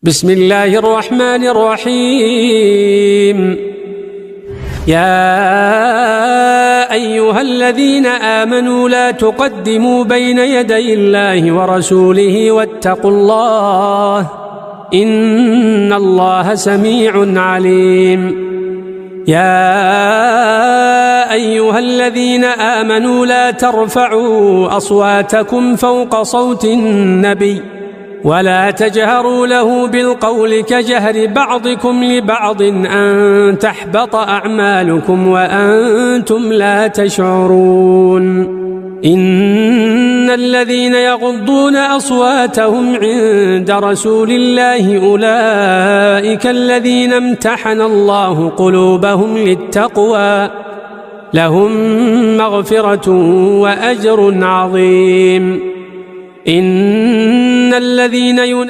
بسم الله الرحمن الرحيم. يا أيها الذين آمنوا لا تقدموا بين يدي الله ورسوله واتقوا الله إن الله سميع عليم. يا أيها الذين آمنوا لا ترفعوا أصواتكم فوق صوت النبي ولا تجهروا له بالقول كجهر بعضكم لبعض أن تحبط أعمالكم وأنتم لا تشعرون. إن الذين يغضون أصواتهم عند رسول الله أولئك الذين امتحن الله قلوبهم للتقوى لهم مغفرة وأجر عظيم. إن الذين